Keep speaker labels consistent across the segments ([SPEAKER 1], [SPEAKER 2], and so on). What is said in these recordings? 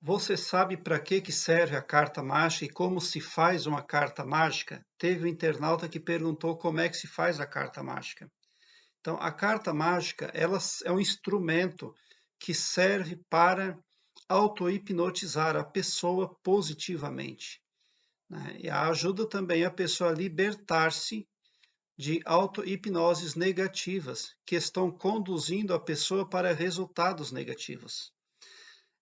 [SPEAKER 1] Você sabe para que serve a carta mágica e como se faz uma carta mágica? Teve um internauta que perguntou como é que se faz a carta mágica. Então, a carta mágica, ela é um instrumento que serve para auto-hipnotizar a pessoa positivamente, né? E ajuda também a pessoa a libertar-se de auto-hipnoses negativas que estão conduzindo a pessoa para resultados negativos.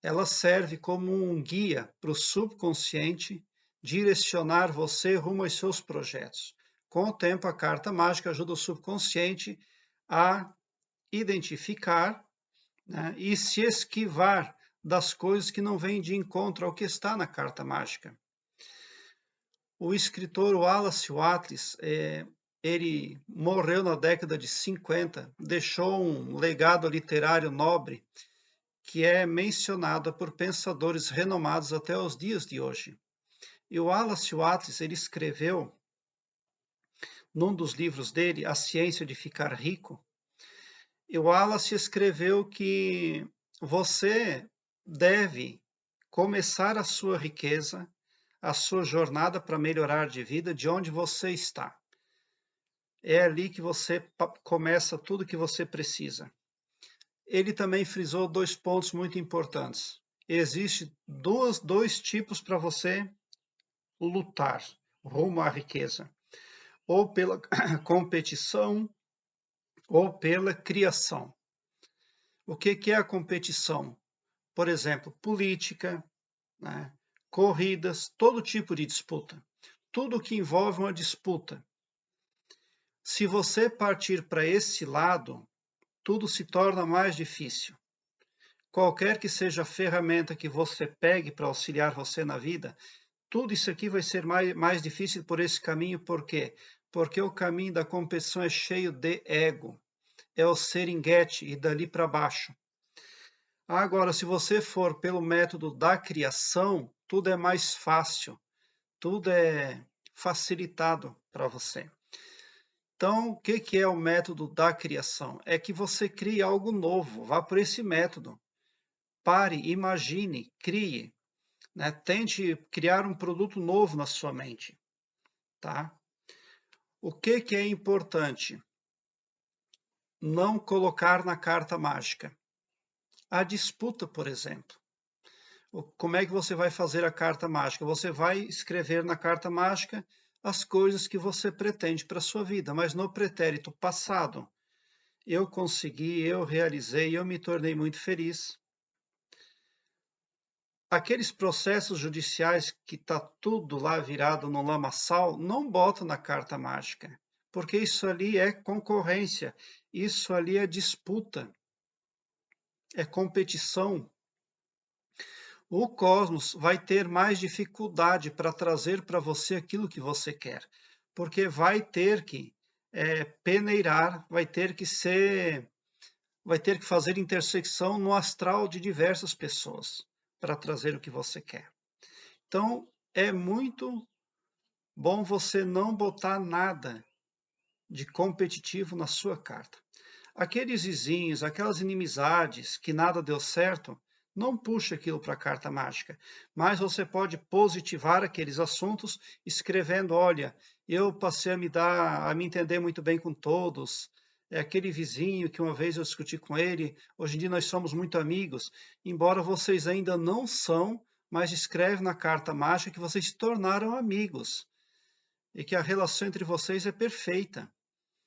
[SPEAKER 1] Ela serve como um guia para o subconsciente direcionar você rumo aos seus projetos. Com o tempo, a carta mágica ajuda o subconsciente a identificar, né, e se esquivar das coisas que não vêm de encontro ao que está na carta mágica. O escritor Wallace Wattles, ele morreu na década de 50, deixou um legado literário nobre que é mencionada por pensadores renomados até os dias de hoje. E o Wallace Wattles, ele escreveu, num dos livros dele, A Ciência de Ficar Rico, e o Wallace escreveu que você deve começar a sua riqueza, a sua jornada para melhorar de vida de onde você está. É ali que você começa tudo que você precisa. Ele também frisou dois pontos muito importantes. Existe dois tipos para você lutar rumo à riqueza, ou pela competição ou pela criação. O que é a competição? Por exemplo, política, né? Corridas, todo tipo de disputa. Tudo que envolve uma disputa. Se você partir para esse lado, tudo se torna mais difícil. Qualquer que seja a ferramenta que você pegue para auxiliar você na vida, tudo isso aqui vai ser mais difícil por esse caminho. Por quê? Porque o caminho da competição é cheio de ego. É o seringuete e dali para baixo. Agora, se você for pelo método da criação, tudo é mais fácil. Tudo é facilitado para você. Então, o que é o método da criação? É que você crie algo novo, vá por esse método. Pare, imagine, crie, né? Tente criar um produto novo na sua mente, tá? O que é importante? Não colocar na carta mágica. A disputa, por exemplo. Como é que você vai fazer a carta mágica? Você vai escrever na carta mágica as coisas que você pretende para a sua vida, mas no pretérito passado. Eu consegui, eu realizei, eu me tornei muito feliz. Aqueles processos judiciais que está tudo lá virado no lamaçal, não bota na carta mágica, porque isso ali é concorrência, isso ali é disputa, é competição. O cosmos vai ter mais dificuldade para trazer para você aquilo que você quer, porque vai ter que peneirar, vai ter que fazer intersecção no astral de diversas pessoas para trazer o que você quer. Então, é muito bom você não botar nada de competitivo na sua carta. Aqueles vizinhos, aquelas inimizades que nada deu certo, não puxe aquilo para a carta mágica, mas você pode positivar aqueles assuntos escrevendo: olha, eu passei a me entender muito bem com todos, é aquele vizinho que uma vez eu discuti com ele, hoje em dia nós somos muito amigos, embora vocês ainda não são, mas escreve na carta mágica que vocês se tornaram amigos e que a relação entre vocês é perfeita.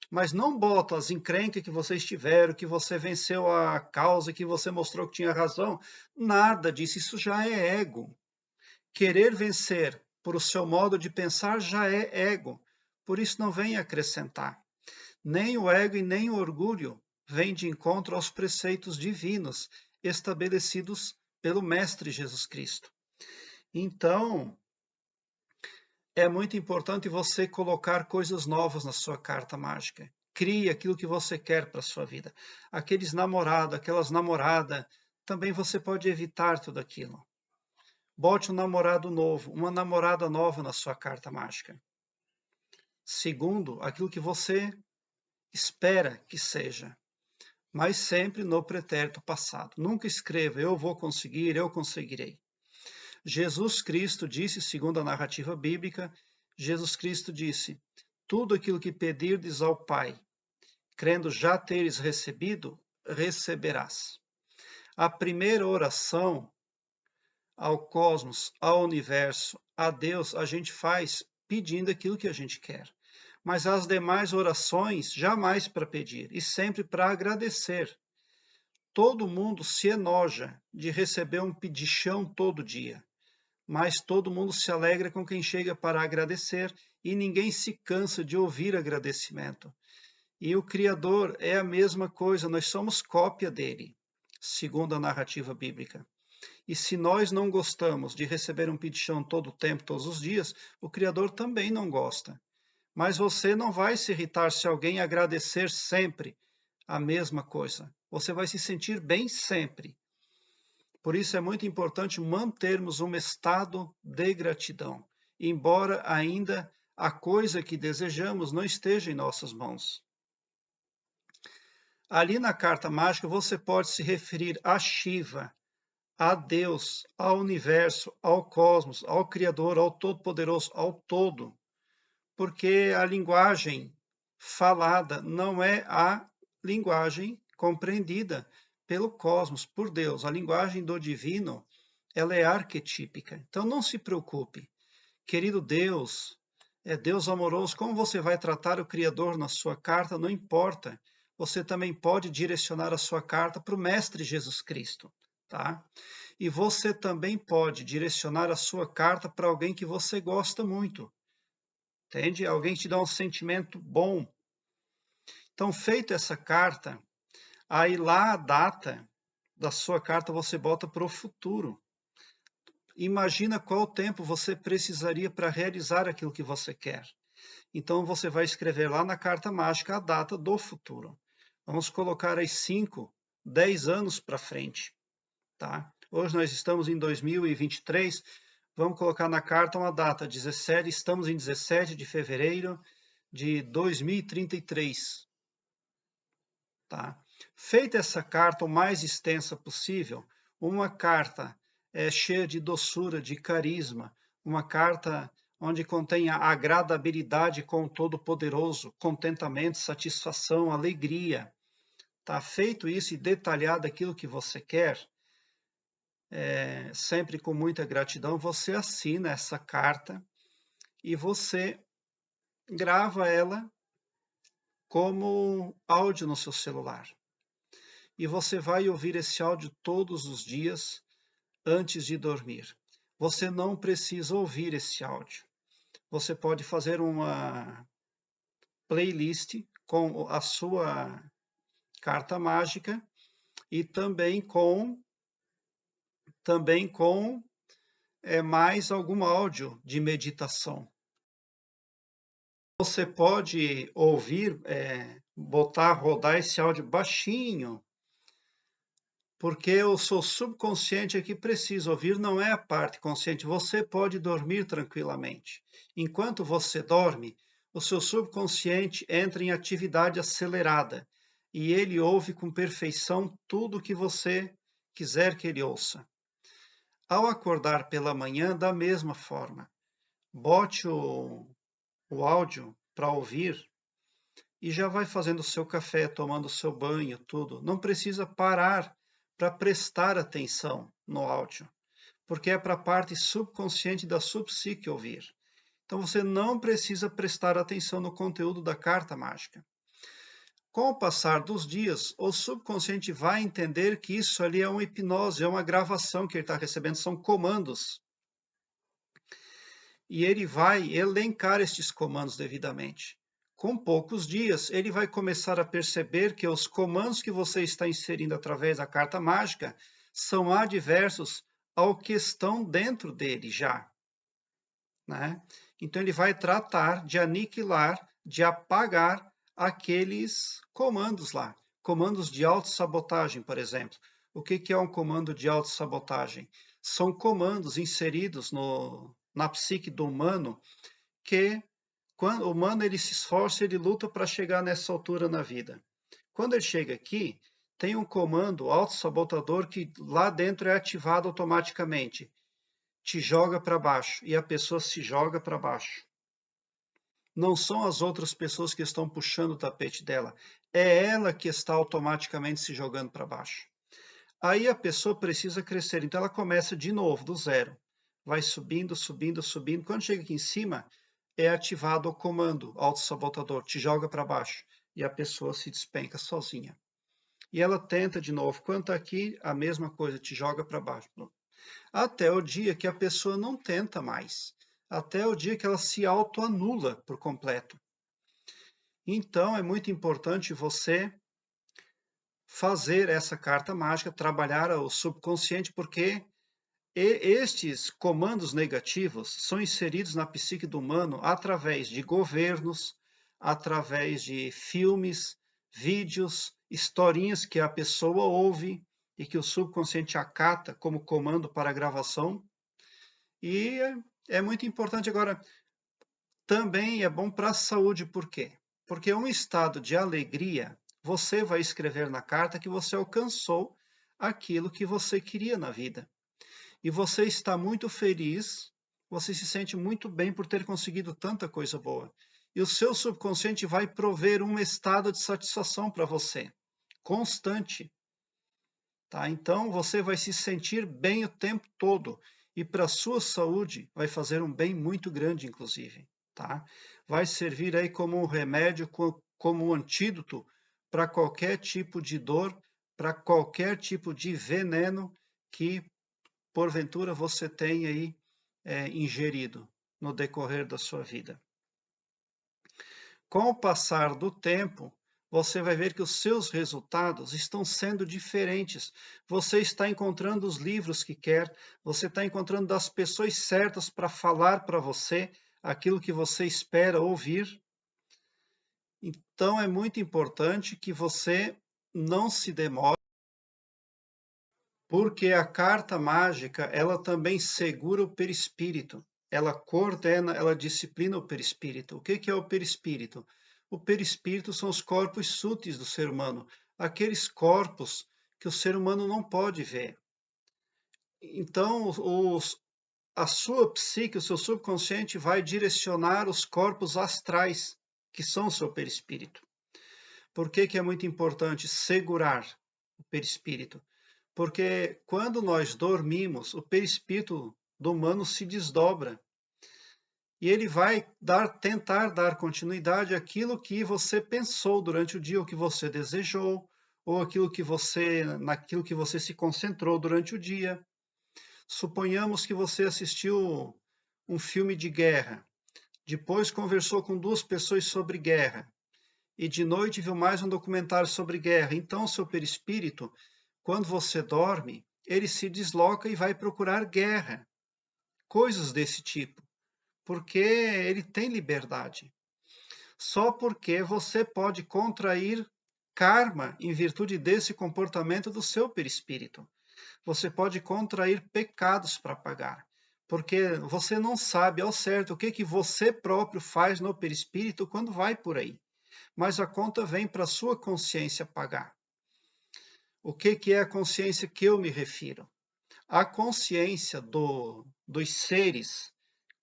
[SPEAKER 1] Mas não bota as encrencas que vocês tiveram, que você venceu a causa, que você mostrou que tinha razão. Nada disso, isso já é ego. Querer vencer por o seu modo de pensar já é ego. Por isso não vem acrescentar. Nem o ego e nem o orgulho vêm de encontro aos preceitos divinos estabelecidos pelo Mestre Jesus Cristo. Então, é muito importante você colocar coisas novas na sua carta mágica. Crie aquilo que você quer para a sua vida. Aqueles namorados, aquelas namoradas, também você pode evitar tudo aquilo. Bote um namorado novo, uma namorada nova na sua carta mágica. Segundo, aquilo que você espera que seja, mas sempre no pretérito passado. Nunca escreva: eu vou conseguir, eu conseguirei. Jesus Cristo disse, segundo a narrativa bíblica, Jesus Cristo disse: tudo aquilo que pedirdes ao Pai, crendo já teres recebido, receberás. A primeira oração ao cosmos, ao universo, a Deus, a gente faz pedindo aquilo que a gente quer. Mas as demais orações, jamais para pedir, e sempre para agradecer. Todo mundo se enoja de receber um pedichão todo dia, mas todo mundo se alegra com quem chega para agradecer e ninguém se cansa de ouvir agradecimento. E o Criador é a mesma coisa, nós somos cópia dele, segundo a narrativa bíblica. E se nós não gostamos de receber um pedichão todo o tempo, todos os dias, o Criador também não gosta. Mas você não vai se irritar se alguém agradecer sempre a mesma coisa. Você vai se sentir bem sempre. Por isso é muito importante mantermos um estado de gratidão, embora ainda a coisa que desejamos não esteja em nossas mãos. Ali na carta mágica você pode se referir a Shiva, a Deus, ao universo, ao cosmos, ao Criador, ao Todo-Poderoso, ao todo. Porque a linguagem falada não é a linguagem compreendida pelo cosmos, por Deus. A linguagem do divino, ela é arquetípica. Então não se preocupe. Querido Deus, é Deus amoroso, como você vai tratar o Criador na sua carta, não importa. Você também pode direcionar a sua carta para o Mestre Jesus Cristo, tá? E você também pode direcionar a sua carta para alguém que você gosta muito. Entende? Alguém te dá um sentimento bom. Então, feita essa carta, aí lá a data da sua carta você bota para o futuro. Imagina qual tempo você precisaria para realizar aquilo que você quer. Então, você vai escrever lá na carta mágica a data do futuro. Vamos colocar aí 5, 10 anos para frente. Tá? Hoje nós estamos em 2023. Vamos colocar na carta uma data, 17, estamos em 17 de fevereiro de 2033. Tá? Feita essa carta o mais extensa possível, uma carta cheia de doçura, de carisma, uma carta onde contém a agradabilidade com o Todo-Poderoso, contentamento, satisfação, alegria. Tá feito isso e detalhado aquilo que você quer, sempre com muita gratidão, você assina essa carta e você grava ela como áudio no seu celular. E você vai ouvir esse áudio todos os dias antes de dormir. Você não precisa ouvir esse áudio. Você pode fazer uma playlist com a sua carta mágica e também com mais algum áudio de meditação. Você pode ouvir, rodar esse áudio baixinho, porque o seu subconsciente aqui precisa ouvir, não é a parte consciente. Você pode dormir tranquilamente. Enquanto você dorme, o seu subconsciente entra em atividade acelerada e ele ouve com perfeição tudo o que você quiser que ele ouça. Ao acordar pela manhã, da mesma forma, bote o áudio para ouvir e já vai fazendo o seu café, tomando o seu banho, tudo. Não precisa parar para prestar atenção no áudio, porque é para a parte subconsciente da subpsique ouvir. Então você não precisa prestar atenção no conteúdo da carta mágica. Com o passar dos dias, o subconsciente vai entender que isso ali é uma hipnose, é uma gravação que ele está recebendo, são comandos. E ele vai elencar estes comandos devidamente. Com poucos dias, ele vai começar a perceber que os comandos que você está inserindo através da carta mágica são adversos ao que estão dentro dele já. Né? Então ele vai tratar de aniquilar, de apagar aqueles comandos lá. Comandos de autossabotagem, por exemplo. O que é um comando de autossabotagem? São comandos inseridos na psique do humano que, quando o humano ele se esforça, ele luta para chegar nessa altura na vida. Quando ele chega aqui, tem um comando autossabotador que lá dentro é ativado automaticamente. te joga para baixo e a pessoa se joga para baixo. Não são as outras pessoas que estão puxando o tapete dela, é ela que está automaticamente se jogando para baixo. Aí a pessoa precisa crescer, então ela começa de novo, do zero. Vai subindo, subindo, subindo. Quando chega aqui em cima, é ativado o comando autossabotador, te joga para baixo. E a pessoa se despenca sozinha. E ela tenta de novo. Quando está aqui, a mesma coisa, te joga para baixo. Até o dia que a pessoa não tenta mais. Até o dia que ela se autoanula por completo. Então, é muito importante você fazer essa carta mágica, trabalhar o subconsciente, porque estes comandos negativos são inseridos na psique do humano através de governos, através de filmes, vídeos, historinhas que a pessoa ouve e que o subconsciente acata como comando para gravação. E é muito importante agora, também é bom para a saúde, por quê? Porque um estado de alegria, você vai escrever na carta que você alcançou aquilo que você queria na vida. E você está muito feliz, você se sente muito bem por ter conseguido tanta coisa boa. E o seu subconsciente vai prover um estado de satisfação para você, constante. Tá? Então você vai se sentir bem o tempo todo. E para a sua saúde vai fazer um bem muito grande, inclusive. Tá? Vai servir aí como um remédio, como um antídoto para qualquer tipo de dor, para qualquer tipo de veneno que porventura você tenha aí ingerido no decorrer da sua vida. Com o passar do tempo, você vai ver que os seus resultados estão sendo diferentes. Você está encontrando os livros que quer, você está encontrando das pessoas certas para falar para você aquilo que você espera ouvir. Então é muito importante que você não se demore, porque a carta mágica, ela também segura o perispírito. Ela coordena, ela disciplina o perispírito. O que é o perispírito? O perispírito são os corpos súteis do ser humano, aqueles corpos que o ser humano não pode ver. Então, a sua psique, o seu subconsciente vai direcionar os corpos astrais, que são o seu perispírito. Por que é muito importante segurar o perispírito? Porque quando nós dormimos, o perispírito do humano se desdobra e ele vai tentar dar continuidade àquilo que você pensou durante o dia, o que você desejou, ou naquilo que você se concentrou durante o dia. Suponhamos que você assistiu um filme de guerra, depois conversou com duas pessoas sobre guerra, e de noite viu mais um documentário sobre guerra. Então, seu perispírito, quando você dorme, ele se desloca e vai procurar guerra, coisas desse tipo, porque ele tem liberdade. Só porque você pode contrair karma em virtude desse comportamento do seu perispírito. Você pode contrair pecados para pagar, porque você não sabe ao certo o que você próprio faz no perispírito quando vai por aí. Mas a conta vem para a sua consciência pagar. O que é a consciência que eu me refiro? A consciência dos seres,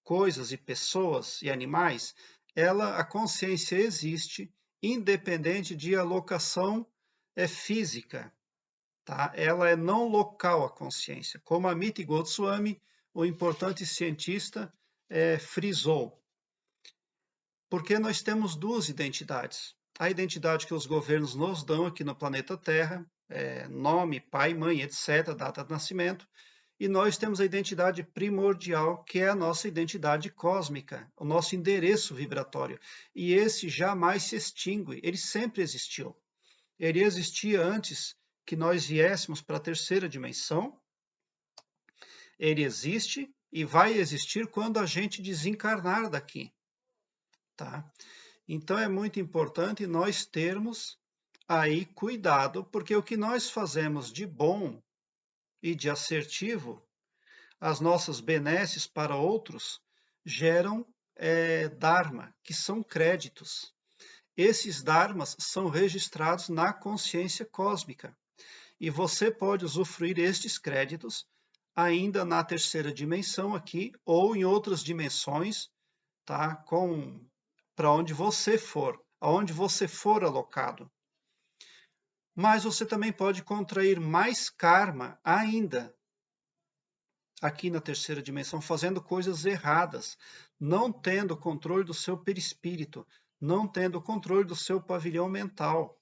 [SPEAKER 1] coisas e pessoas e animais, a consciência existe independente de alocação física. Tá? Ela é não local, a consciência. Como Amit Goswami, o importante cientista, frisou. Porque nós temos duas identidades. A identidade que os governos nos dão aqui no planeta Terra, nome, pai, mãe, etc., data de nascimento, e nós temos a identidade primordial, que é a nossa identidade cósmica, o nosso endereço vibratório. E esse jamais se extingue, ele sempre existiu. Ele existia antes que nós viéssemos para a terceira dimensão, ele existe e vai existir quando a gente desencarnar daqui. Tá? Então é muito importante nós termos aí cuidado, porque o que nós fazemos de bom e de assertivo, as nossas benesses para outros, geram dharma, que são créditos. Esses dharmas são registrados na consciência cósmica. E você pode usufruir estes créditos ainda na terceira dimensão aqui, ou em outras dimensões, tá? Para onde você for, aonde você for alocado. Mas você também pode contrair mais karma ainda aqui na terceira dimensão, fazendo coisas erradas, não tendo controle do seu perispírito, não tendo controle do seu pavilhão mental,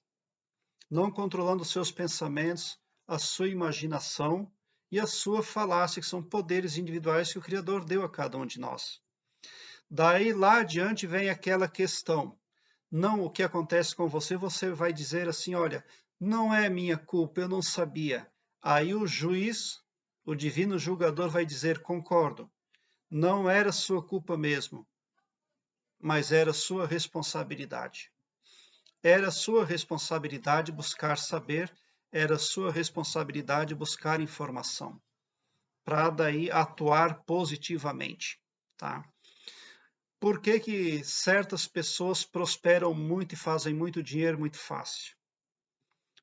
[SPEAKER 1] não controlando os seus pensamentos, a sua imaginação e a sua falácia, que são poderes individuais que o Criador deu a cada um de nós. Daí lá adiante vem aquela questão. Não o que acontece com você, você vai dizer assim, olha, não é minha culpa, eu não sabia. Aí o juiz, o divino julgador vai dizer, concordo, não era sua culpa mesmo, mas era sua responsabilidade. Era sua responsabilidade buscar saber, era sua responsabilidade buscar informação, para daí atuar positivamente, tá? Por que que certas pessoas prosperam muito e fazem muito dinheiro muito fácil?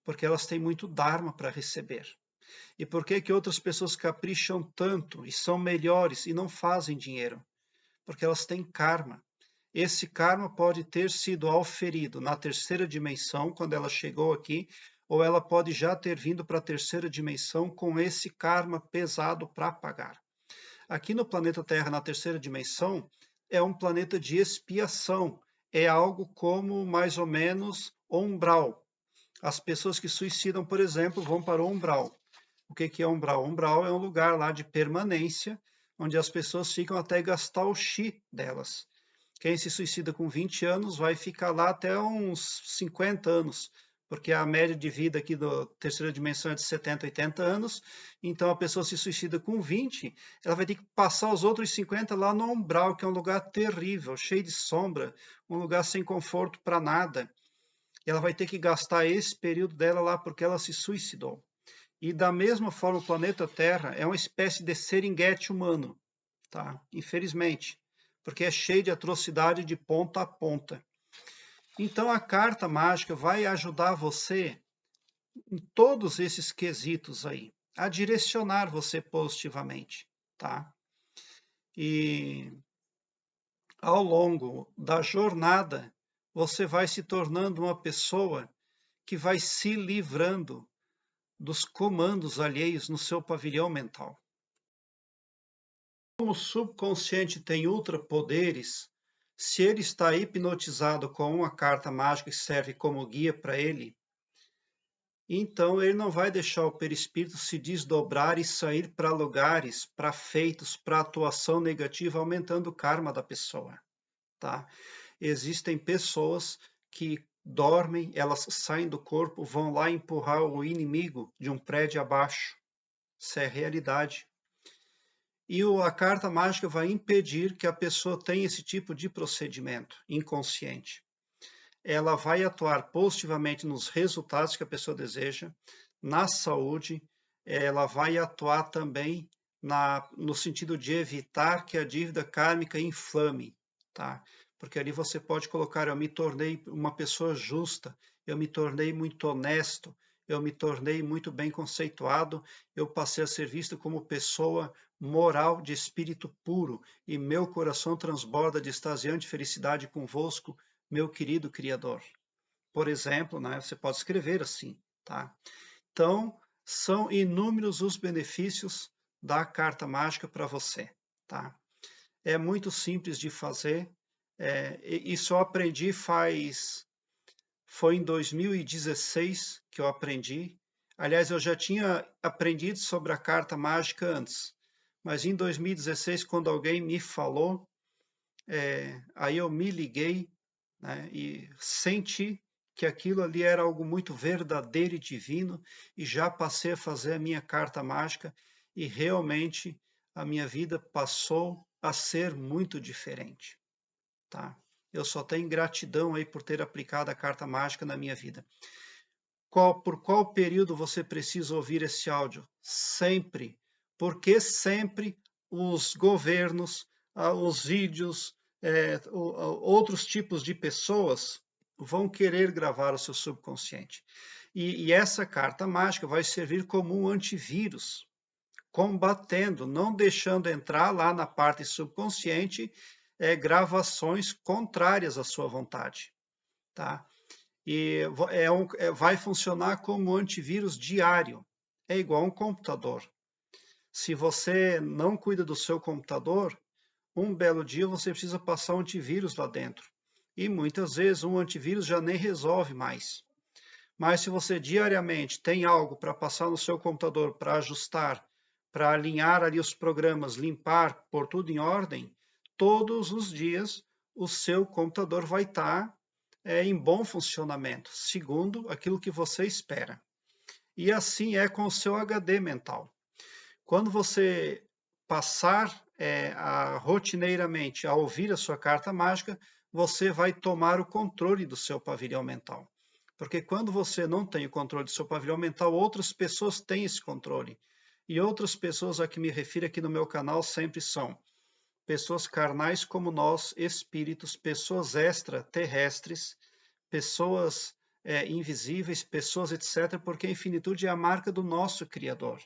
[SPEAKER 1] Porque elas têm muito dharma para receber. E por que que outras pessoas capricham tanto e são melhores e não fazem dinheiro? Porque elas têm karma. Esse karma pode ter sido auferido na terceira dimensão, quando ela chegou aqui, ou ela pode já ter vindo para a terceira dimensão com esse karma pesado para pagar. Aqui no planeta Terra, na terceira dimensão, é um planeta de expiação. É algo como mais ou menos umbral. As pessoas que suicidam, por exemplo, vão para o umbral. O que é umbral? Umbral é um lugar lá de permanência, onde as pessoas ficam até gastar o chi delas. Quem se suicida com 20 anos vai ficar lá até uns 50 anos, porque a média de vida aqui da terceira dimensão é de 70, 80 anos, então a pessoa se suicida com 20, ela vai ter que passar os outros 50 lá no umbral, que é um lugar terrível, cheio de sombra, um lugar sem conforto para nada. E ela vai ter que gastar esse período dela lá porque ela se suicidou. E da mesma forma, o planeta Terra é uma espécie de seringuete humano, tá? Infelizmente, porque é cheio de atrocidade de ponta a ponta. Então a carta mágica vai ajudar você em todos esses quesitos aí, a direcionar você positivamente, tá? E ao longo da jornada, você vai se tornando uma pessoa que vai se livrando dos comandos alheios no seu pavilhão mental. Como o subconsciente tem ultrapoderes, se ele está hipnotizado com uma carta mágica que serve como guia para ele, então ele não vai deixar o perispírito se desdobrar e sair para lugares, para feitos, para atuação negativa, aumentando o karma da pessoa, tá? Existem pessoas que dormem, elas saem do corpo, vão lá empurrar o inimigo de um prédio abaixo. Isso é realidade. E a carta mágica vai impedir que a pessoa tenha esse tipo de procedimento inconsciente. Ela vai atuar positivamente nos resultados que a pessoa deseja, na saúde, ela vai atuar também no sentido de evitar que a dívida kármica inflame, tá? Porque ali você pode colocar, eu me tornei uma pessoa justa, eu me tornei muito honesto, eu me tornei muito bem conceituado, eu passei a ser visto como pessoa moral de espírito puro, e meu coração transborda de extasiante felicidade convosco, meu querido Criador. Por exemplo, né, você pode escrever assim, tá? Então, são inúmeros os benefícios da carta mágica para você, tá? É muito simples de fazer, isso eu aprendi foi em 2016 que eu aprendi. Aliás, eu já tinha aprendido sobre a carta mágica antes, mas em 2016, quando alguém me falou, aí eu me liguei, né, e senti que aquilo ali era algo muito verdadeiro e divino, e já passei a fazer a minha carta mágica, e realmente a minha vida passou a ser muito diferente, tá? Eu só tenho gratidão aí por ter aplicado a carta mágica na minha vida. Por qual período você precisa ouvir esse áudio? Sempre. Porque sempre os governos, os vídeos, outros tipos de pessoas vão querer gravar o seu subconsciente. E essa carta mágica vai servir como um antivírus combatendo, não deixando entrar lá na parte subconsciente gravações contrárias à sua vontade, tá? E vai funcionar como um antivírus diário, é igual a um computador. Se você não cuida do seu computador, um belo dia você precisa passar um antivírus lá dentro. E muitas vezes um antivírus já nem resolve mais. Mas se você diariamente tem algo para passar no seu computador, para ajustar, para alinhar ali os programas, limpar, pôr tudo em ordem, todos os dias o seu computador vai estar em bom funcionamento, segundo aquilo que você espera. E assim é com o seu HD mental. Quando você passar rotineiramente a ouvir a sua carta mágica, você vai tomar o controle do seu pavilhão mental. Porque quando você não tem o controle do seu pavilhão mental, outras pessoas têm esse controle. E outras pessoas a que me refiro aqui no meu canal sempre são pessoas carnais como nós, espíritos, pessoas extraterrestres, pessoas invisíveis, pessoas etc., porque a infinitude é a marca do nosso Criador.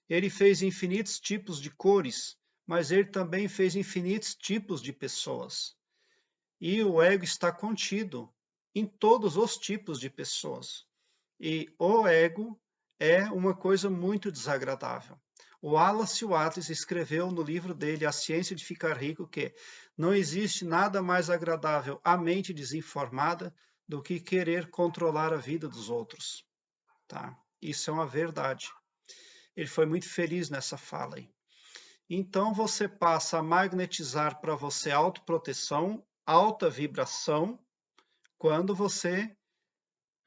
[SPEAKER 1] Ele fez infinitos tipos de cores, mas ele também fez infinitos tipos de pessoas. E o ego está contido em todos os tipos de pessoas. E o ego é uma coisa muito desagradável. O Wallace Wattles escreveu no livro dele, A Ciência de Ficar Rico, que não existe nada mais agradável à mente desinformada do que querer controlar a vida dos outros. Tá? Isso é uma verdade. Ele foi muito feliz nessa fala aí. Então você passa a magnetizar para você autoproteção, alta vibração, quando você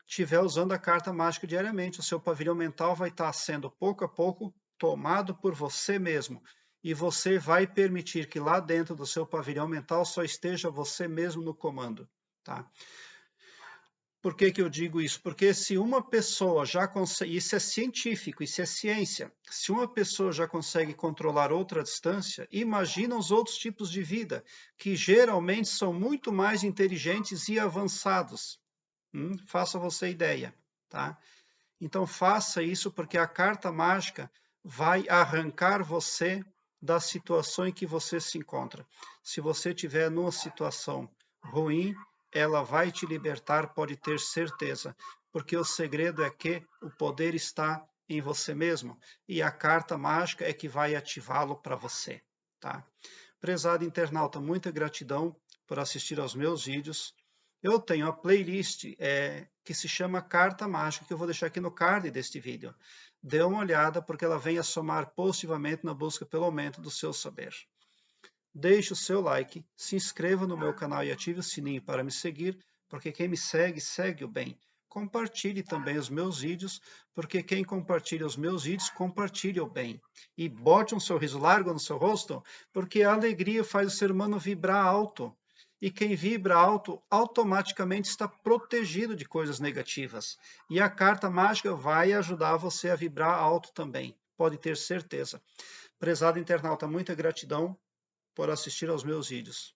[SPEAKER 1] estiver usando a carta mágica diariamente. O seu pavilhão mental vai estar sendo pouco a pouco tomado por você mesmo. E você vai permitir que lá dentro do seu pavilhão mental só esteja você mesmo no comando. Tá? Por que eu digo isso? Porque se uma pessoa já consegue, isso é científico, isso é ciência, se uma pessoa já consegue controlar outra distância, imagina os outros tipos de vida, que geralmente são muito mais inteligentes e avançados. Faça você ideia, tá? Então faça isso porque a carta mágica vai arrancar você da situação em que você se encontra. Se você estiver numa situação ruim, ela vai te libertar, pode ter certeza, porque o segredo é que o poder está em você mesmo e a carta mágica é que vai ativá-lo para você, tá? Prezado internauta, muita gratidão por assistir aos meus vídeos. Eu tenho a playlist que se chama Carta Mágica, que eu vou deixar aqui no card deste vídeo. Dê uma olhada, porque ela vem a somar positivamente na busca pelo aumento do seu saber. Deixe o seu like, se inscreva no meu canal e ative o sininho para me seguir, porque quem me segue, segue o bem. Compartilhe também os meus vídeos, porque quem compartilha os meus vídeos, compartilha o bem. E bote um sorriso largo no seu rosto, porque a alegria faz o ser humano vibrar alto. E quem vibra alto, automaticamente está protegido de coisas negativas. E a carta mágica vai ajudar você a vibrar alto também, pode ter certeza. Prezado internauta, muita gratidão por assistir aos meus vídeos.